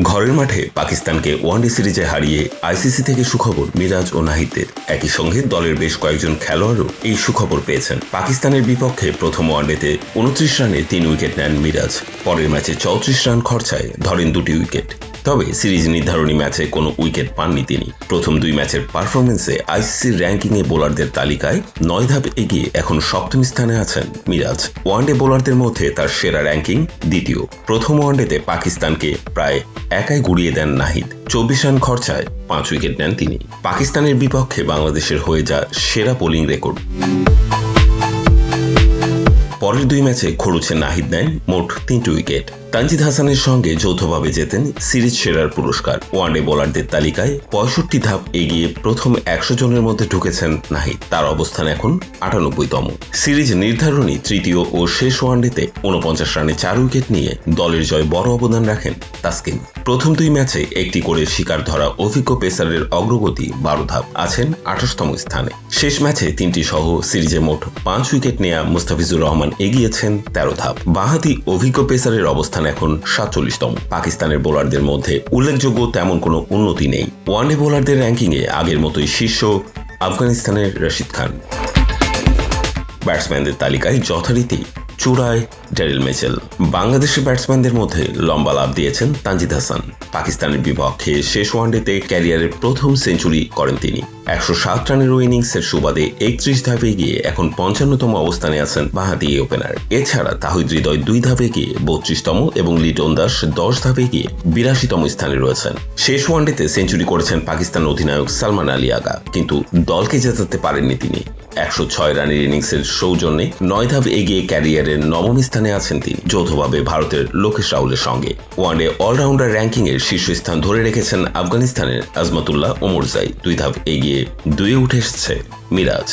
ঘরের মাঠে পাকিস্তানকে ওয়ানডে সিরিজে হারিয়ে আইসিসি থেকে সুখবর মিরাজ ও নাহিদের। একই সঙ্গে দলের বেশ কয়েকজন খেলোয়াড়ও এই সুখবর পেয়েছেন। পাকিস্তানের বিপক্ষে প্রথম ওয়ানডেতে 29 রানে 3 উইকেট নেন মিরাজ। পরের ম্যাচে 34 রান খরচায় ধরেন 2টি উইকেট। তবে সিরিজ নির্ধারণী ম্যাচে কোনো উইকেট পাননি তিনি। প্রথম 2 ম্যাচের পারফরমেন্সে আইসিসির র্যাঙ্কিংয়ে বোলারদের তালিকায় 9 ধাপ এগিয়ে এখন 7ম স্থানে আছেন মিরাজ। ওয়ানডে বোলারদের মধ্যে তার সেরা র্যাঙ্কিং 2য়। প্রথম ওয়ানডেতে পাকিস্তানকে প্রায় একাই গুড়িয়ে দেন নাহিদ। 24 রান খরচায় 5 উইকেট নেন তিনি। পাকিস্তানের বিপক্ষে বাংলাদেশের হয়ে যা সেরা বোলিং রেকর্ড। পরের 2 ম্যাচে খরুচে নাহিদ নেন মোট 3টি উইকেট। তানজিদ হাসানের সঙ্গে যৌথভাবে জেতেন সিরিজ সেরার পুরস্কার। ওয়ানডে বোলারদের তালিকায় 65 ধাপ এগিয়ে প্রথম 100 জনের মধ্যে ঢুকেছেন নাহিদ। তার অবস্থান এখন 98তম। সিরিজ নির্ধারণী তৃতীয় ও শেষ ওয়ানডেতে 49 রানে 4 উইকেট নিয়ে দলের জয় বড় অবদান রাখেন তাসকিন। প্রথম 2 ম্যাচে একটি করে শিকার ধরা অভিজ্ঞ পেসারের অগ্রগতি 12 ধাপ, আছেন 28তম স্থানে। শেষ ম্যাচে 3টি সহ সিরিজে মোট 5 উইকেট নেয়া মুস্তাফিজুর রহমান এগিয়েছেন 13 ধাপ। বাঁহাতি অভিজ্ঞ পেসারের অবস্থান এখন 47তম। পাকিস্তানের বোলারদের মধ্যে উল্লেখযোগ্য তেমন কোনো উন্নতি নেই। ওয়ানডে বোলারদের র্যাঙ্কিংয়ে আগের মতোই শীর্ষ আফগানিস্তানের রশিদ খান। ব্যাটসম্যানদের তালিকায় যথারীতি চূড়ায় ড্যারিল মিচেল। বাংলাদেশের ব্যাটসম্যানদের মধ্যে লম্বা লাভ দিয়েছেন তানজিদ হাসান। পাকিস্তানের বিপক্ষে শেষ ওয়ানডেতে ক্যারিয়ারের প্রথম সেঞ্চুরি করেন তিনি। 107 রানের ইনিংসের সুবাদে 31 ধাপে গিয়ে এখন 55তম অবস্থানে আছেন বাঁহাতি ওপেনার। এছাড়া তাহিদ হৃদয় 2 ধাপে গিয়ে 32তম এবং লিটন দাস 10 ধাপে গিয়ে 82তম স্থানে রয়েছেন। শেষ ওয়ানডেতে সেঞ্চুরি করেছেন পাকিস্তান অধিনায়ক সালমান আলী আগা, কিন্তু দলকে জেতাতে পারেননি তিনি। 106 রানের ইনিংসের সৌজন্যে 9 ধাপ এগিয়ে ক্যারিয়ারের 9ম স্থানে আছেন তিনি, যৌথভাবে ভারতের লোকেশ রাহুলের সঙ্গে। ওয়ানডে অলরাউন্ডার র্যাঙ্কিংয়ের শীর্ষস্থান ধরে রেখেছেন আফগানিস্তানের আজমাতুল্লাহ ওমরজাই। 2 ধাপ এগিয়ে 2-এ উঠে এসেছে মিরাজ।